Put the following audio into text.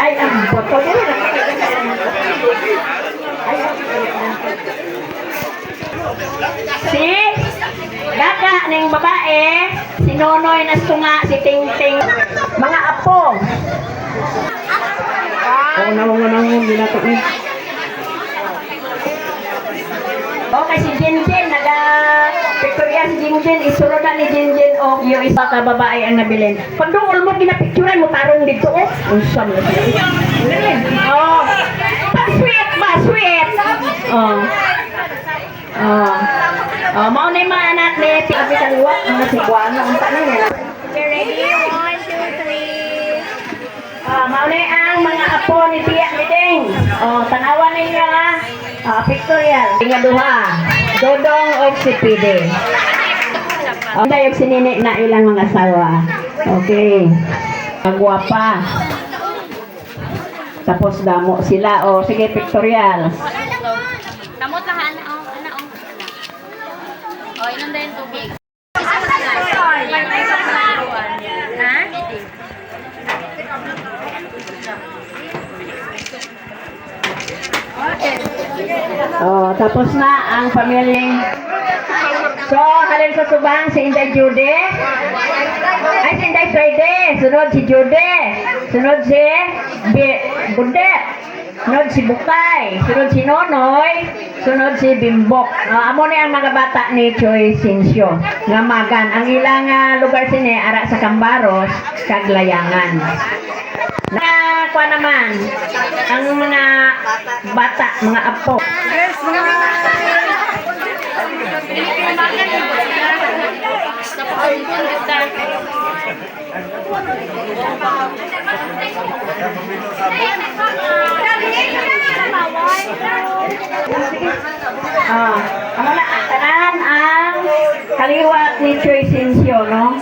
Ay, ang boto din. Si Gaka ng babae, si Nonoy na sunga, si Tingting, mga apo. Oo, naman dinato eh. Okay, si Jinjin, Victoria si Jinjin, isunod na ni Jinjin o yung isa ka babae ang nabilin. Pag doon mo, ginapicturan mo, tarong dito o. Unsam na siya. Oh, pa-sweet ba, sweet. Oh. Oh. Oh, mauna yung mga anak ni Pipi Kaliwa, mga sigwano, ang tanong nila. Okay, ready? 1, 2, 3. Mauna ang mga apo ni Tia Miding. Oh, tanawan ninyo ha. Pictorial. Nga duha. Dodong o si Pide. Oh, dayog sinini na ilang mga asawa. Okay. Magwapa. Tapos damo sila. Oh, sige, pictorial. Kamot lang, ana, oh. Oh, inom na yung tubig. Oh, tapos na ang pamilyang. So, halin sa subang si Inday Jude. Ay, si Inday Friday. Sunod si Jude. Sunod si Bundet. Sunod si Bukay. Sunod si Nonoy. Sunod si Bimbok. Amo na ang mga bata ni Choy Sinsyo. Ngamagan. Ang ilang lugar sini, ara sa Cambaros, Kaglayangan. Kuha naman, ang mga bata, mga apo. Yes, Ang mga tanan ang kaliwat ni Choy Sinsyo, no?